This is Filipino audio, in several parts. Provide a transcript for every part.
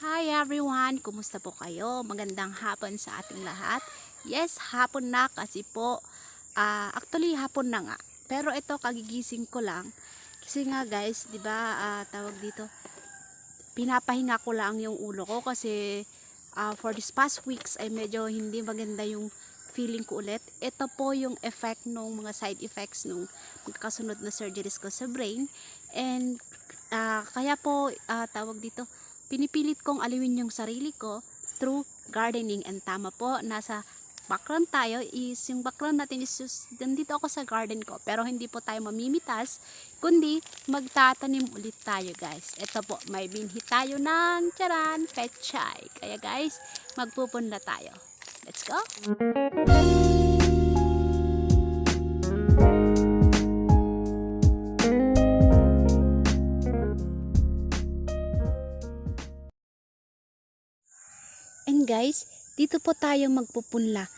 Hi everyone! Kumusta po kayo? Magandang hapon sa ating lahat. Yes, hapon na kasi po. Actually, hapon na nga. Pero ito, kagigising ko lang. Kasi nga guys, di ba tawag dito, pinapahinga ko lang yung ulo ko kasi for this past weeks ay medyo hindi maganda yung feeling ko ulit. Ito po yung effect nung mga side effects nung magkasunod na surgeries ko sa brain. And kaya po tawag dito, pinipilit kong aliwin yung sarili ko through gardening. And tama po, nasa background tayo is yung background natin is nandito ako sa garden ko, pero hindi po tayo mamimitas kundi magtatanim ulit tayo guys. Ito po, may binhi tayo ng charan, pechay. Kaya guys, magpupunla tayo. Let's go! And guys, dito po tayo magpupunla.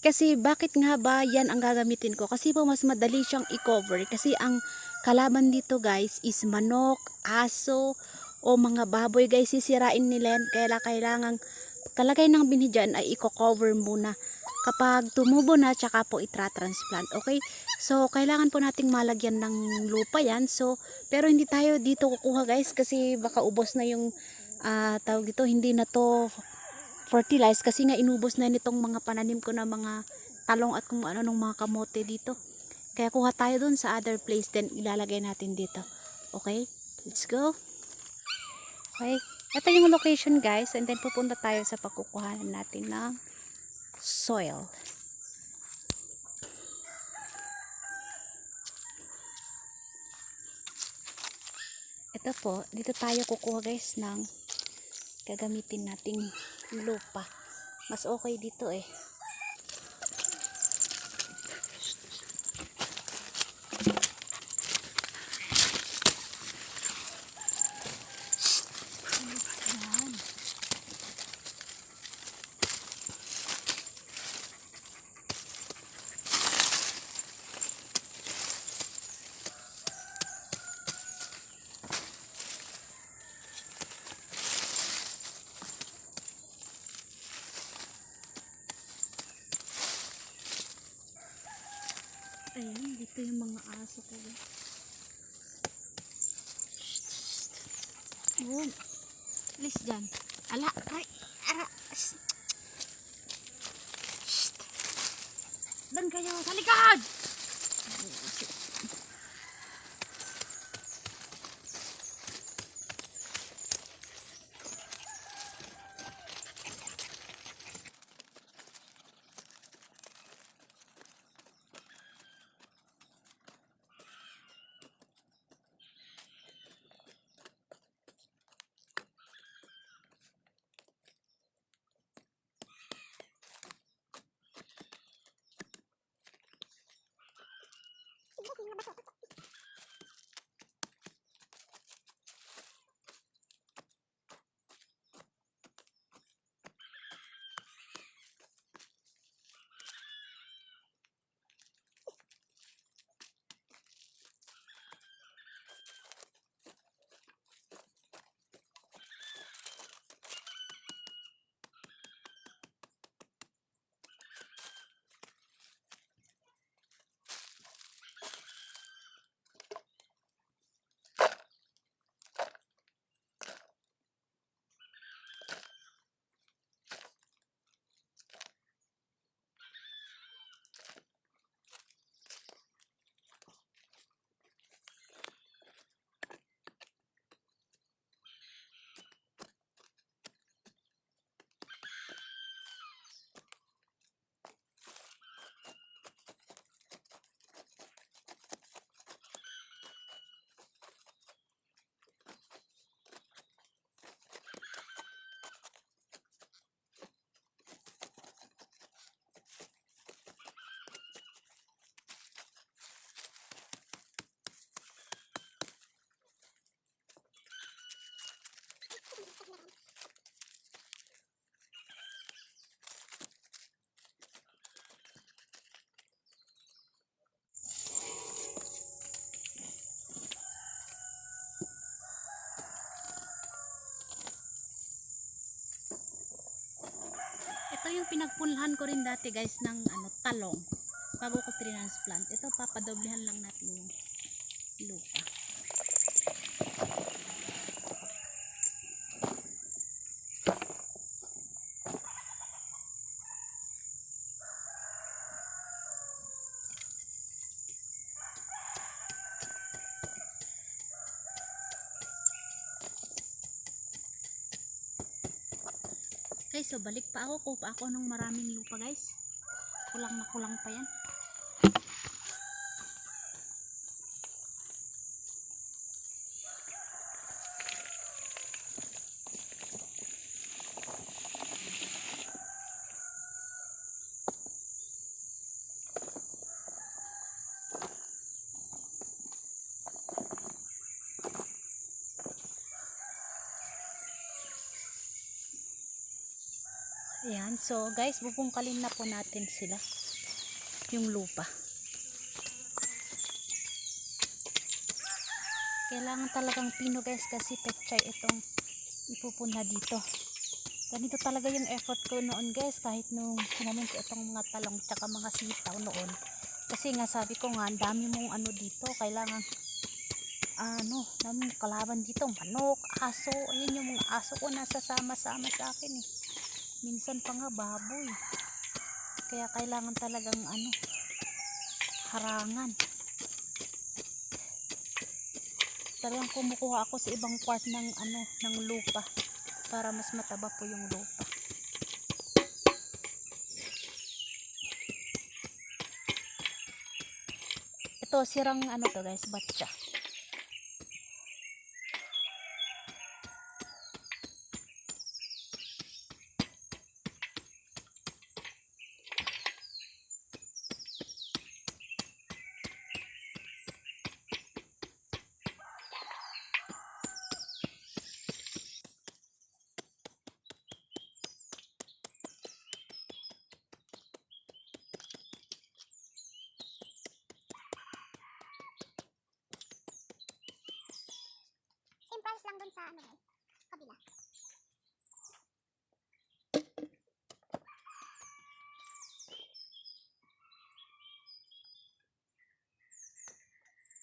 Kasi bakit nga ba yan ang gagamitin ko? Kasi po mas madali siyang i-cover. Kasi ang kalaban dito guys is manok, aso, o mga baboy guys. Sisirain nila yan. Kaya kailangan kalagay ng binhi dyan ay i-cover muna. Kapag tumubo na, tsaka po itra-transplant. Okay? So, kailangan po nating malagyan ng lupa yan. So, pero hindi tayo dito kukuha guys. Kasi baka ubos na yung tawag dito. Hindi na to fertilize kasi nga inubos na nitong mga pananim ko na mga talong at kung ano nung mga kamote dito. Kaya kuha tayo dun sa other place, then ilalagay natin dito. Okay? Let's go. Okay? Ito yung location guys, and then pupunta tayo sa pagkukuhanan natin ng soil. Ito po, dito tayo kukuha guys ng gagamitin nating lupa. Mas okay dito eh. Ayan, dito yung mga aso ko. Boom. Alis dyan. Ala, ay, ara. Dan kayo, sa likod! yung pinagpunlahan ko rin dati guys ng talong bago ko transplant. Ito papadoblehan lang natin yung lupa. Guys, so balik pa ako. Kuha ako ng maraming lupa guys. Kulang na kulang pa yan. Ayan, so guys, bubungkalin na po natin sila yung lupa. Kailangan talagang pino guys kasi pechay itong ipupuna dito. Ganito talaga yung effort ko noon guys, kahit nung tinanim ko itong mga talong tsaka mga sitaw noon. Kasi nga sabi ko nga, ang dami mong dito, kailangan daming kalaban dito, manok, aso. Ayun yung mga aso ko nasa sama-sama sa akin eh. Minsan pa nga baboy. Kaya kailangan talagang harangan. Talagang kumukuha ako sa ibang part ng ng lupa para mas mataba po yung lupa. Ito sirang to guys, batcha. Same price lang dun sa guys, kabila.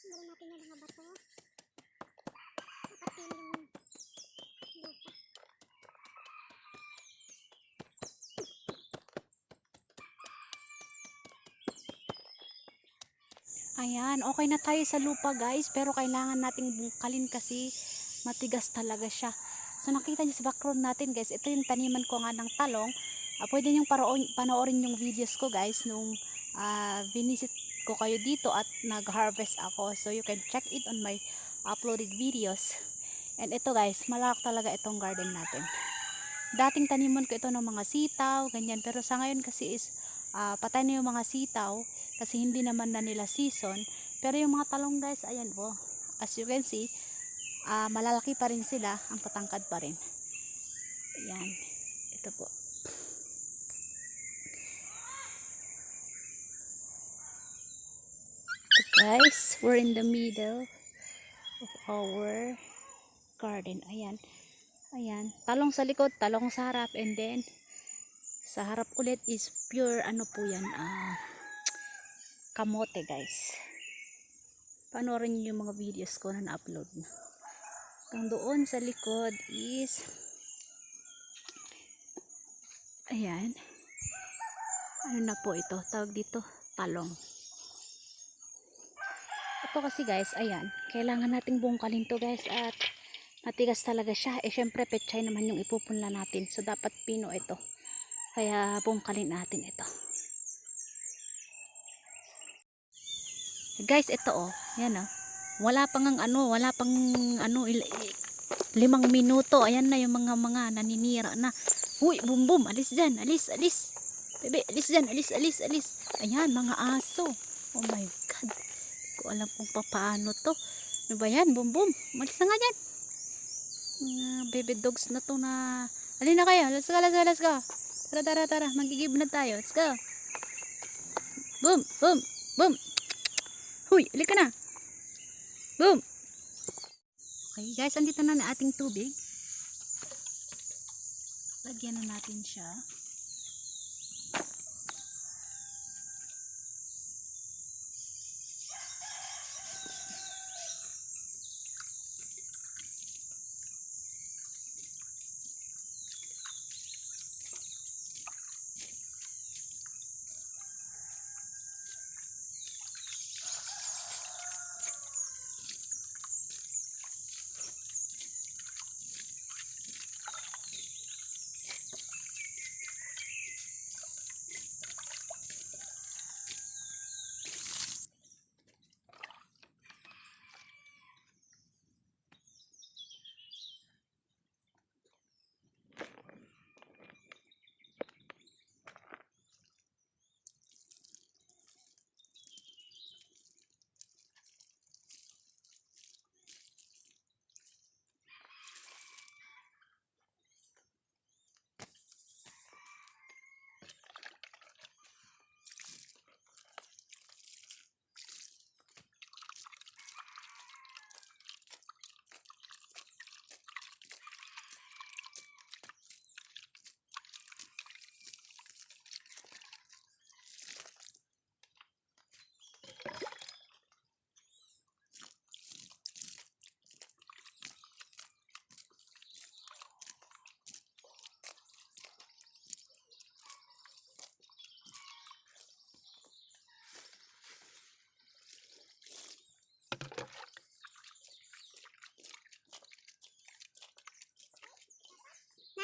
Meron natin yung mga bato. Nakapili yung lupa. Ayan, okay na tayo sa lupa guys, pero kailangan nating bungkalin kasi matigas talaga siya. So nakita niyo sa background natin guys, ito yung taniman ko nga ng talong. Pwede niyong panoorin yung videos ko guys nung binisit ko kayo dito at nag-harvest ako. So you can check it on my uploaded videos. And ito guys, malawak talaga itong garden natin. Dating taniman ko ito ng mga sitaw, ganyan. Pero sa ngayon kasi is patay na yung mga sitaw kasi hindi naman na nila season. Pero yung mga talong guys, ayan po. As you can see, malalaki pa rin sila, ang tatangkad pa rin. Ayan, ito po. So guys, we're in the middle of our garden. Ayan, ayan, talong sa likod, talong sa harap, and then sa harap ulit is pure po yan, kamote guys. Panoorin niyo yung mga videos ko na na-upload na. Hanggang doon sa likod is ayan, na po ito, tawag dito talong. Ito kasi guys, ayan, kailangan nating bungkalin to guys at matigas talaga siya. Syempre pechay naman yung ipupunla natin, so dapat pino ito, kaya bungkalin natin ito guys. Ito yan wala pang 5 minuto, ayan na yung mga naninira na. Uy, bum bum, alis dyan, alis bebe, alis dyan, alis. Ayan, mga aso, oh my god, ko alam kung paano to. Ano ba yan, bum bum, malis na nga dyan. Baby dogs na to na. Alin na kayo, let's go. Tara, magigib na tayo, let's go. Boom. Huy, alika na. Boom. Okay guys, andito na na ating tubig. Lagyan na natin siya.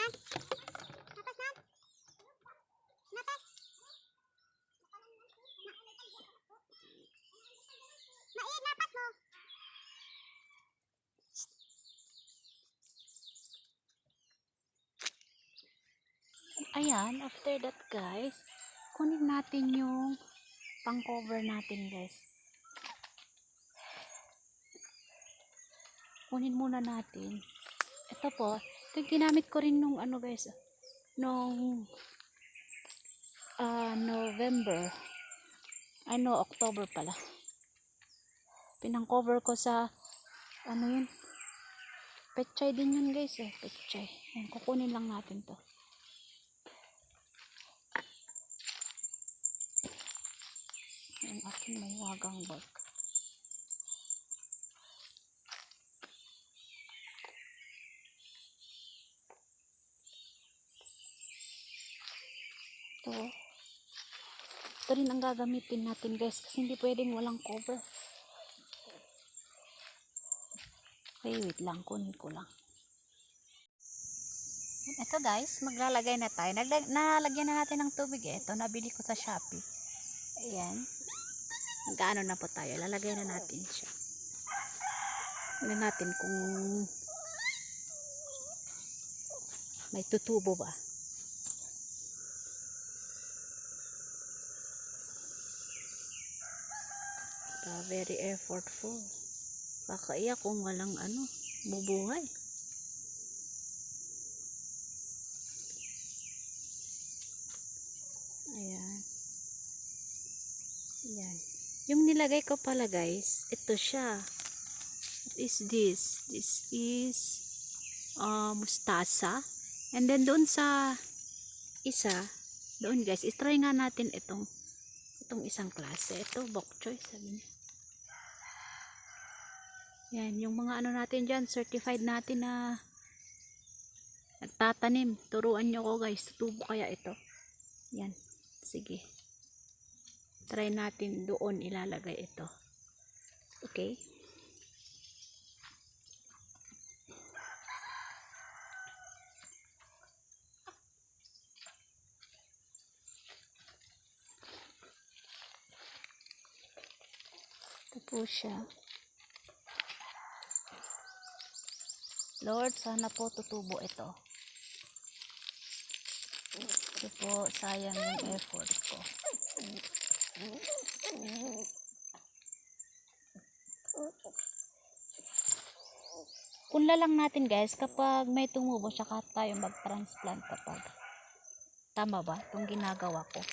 nan. Napas nan. Napas. Mait, napas mo. Ayan, after that guys, kunin natin yung pang cover natin guys. Kunin muna natin. Ito po, ito yung ginamit ko rin nung ano guys, nung November, October pala. Pinang cover ko sa ano yun, petchay din yun guys petchay. Ayan, kukunin lang natin to. Yung aking may wagang bag. Ito rin ang gagamitin natin guys kasi hindi pwedeng walang cover. Okay, wait lang, kunin ko lang. Ito guys, maglalagay na tayo. Nalagyan na natin ng tubig Ito, nabili ko sa Shopee. Ayan. Magkaano na po tayo. Lalagay na natin siya. Tignan natin kung may tutubo ba. Very effortful. Baka iya kung walang bubuhay. Ayan. Ayan. Yung nilagay ko pala guys, ito siya. What is this? This is mustasa. And then doon sa isa, doon guys, try nga natin itong isang klase. Ito, bok choy, sabi niya. Yan, yung mga natin dyan, certified natin na nagtatanim. Turuan nyo ko guys, tutubo kaya ito. Yan, sige. Try natin doon ilalagay ito. Okay. Ito po siya. Lord, sana po tutubo ito. Ito po, sayang yung effort ko. Punla lang natin guys kapag may tumubo saka tayo mag-transplant kapag. Tama ba? Itong ginagawa ko.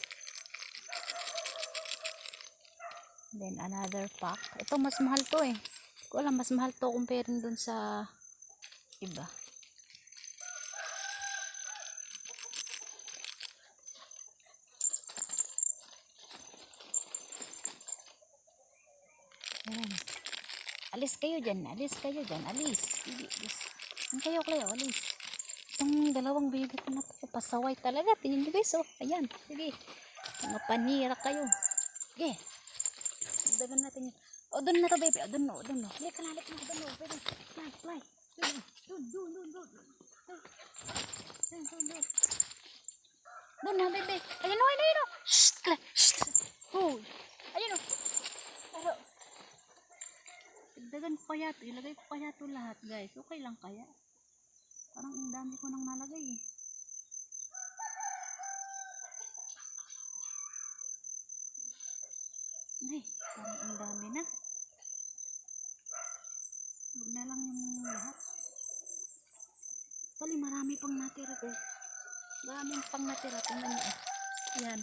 Then another pack. Ito mas mahal to Hindi ko alam, mas mahal to comparing dun sa iba. Ayan. Alis kayo dyan, alis. Alis. Alis. Itong dalawang baby ko na to, pasaway talaga. Tingin nyo guys, ayan, sige. Mga panira kayo. Sige. Dagan natin yun. Doon na to baby, doon no. Halika na, doon no. Fly. Doon. Doon na baby. Ayun no. Shh. Ayun no. Pero, dagan ko kaya to. Ilagay ko kaya to lahat guys. Okay lang kaya. Parang ang dami ko nang nalagay Ay, parang ang dami na. Huwag na lang yung lahat. Actually, marami pang natira guys. Maraming pang natira. Tingnan nyo Yan.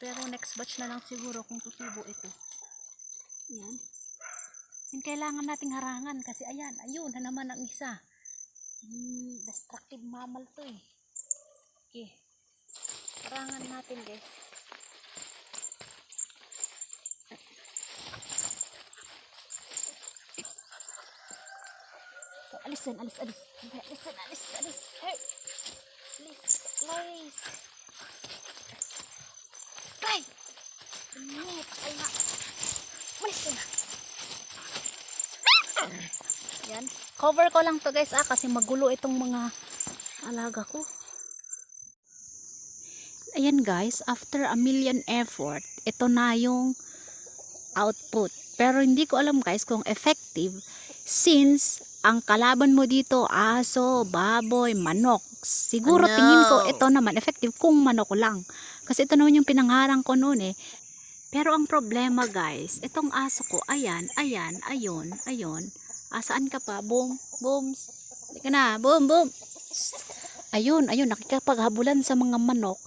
Pero next batch na lang siguro kung tutubo ito. Yan. Yung kailangan nating harangan kasi ayun na naman ang isa. Destructive mammal to Okay. Harangan natin guys. So, alis. Hey. Alis. Ay! Ay na. Malis na. Yan. Cover ko lang to guys kasi magulo itong mga alaga ko. Ayan guys, after a million effort, ito na yung output. Pero hindi ko alam guys kung effective since ang kalaban mo dito aso, baboy, manok. Siguro Oh, no. tingin ko ito naman effective kung manok lang. Kasi ito naman yung pinangharang ko noon eh. Pero ang problema guys, itong aso ko, ayan, ayun. Saan ka pa? Boom, booms. Halika na, boom, boom. Ayun, nakikipaghabulan sa mga manok.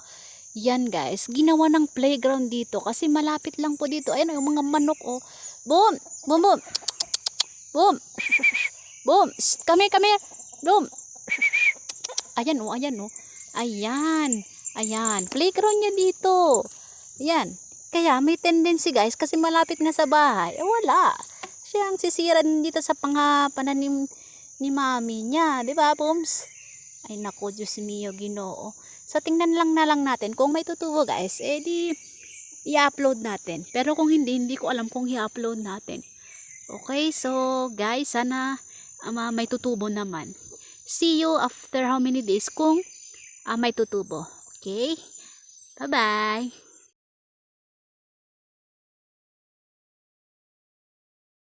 Yan guys, ginawa ng playground dito kasi malapit lang po dito. Ayun yung mga manok oh. Boom, boom, boom. Boom. Boom. Come here. Boom. Ayan oh. Ayan. Playground niya dito. Ayan. Kaya may tendency guys kasi malapit na sa bahay. Wala. Siya ang sisira dito sa pananim ni mami niya. Diba, Booms? Ay nako, Diyos mio, Ginoo. So tingnan lang natin kung may tutubo guys, di i-upload natin. Pero kung hindi ko alam kung i-upload natin. Okay, so guys, sana may tutubo naman. See you after how many days kung may tutubo. Okay? Bye-bye!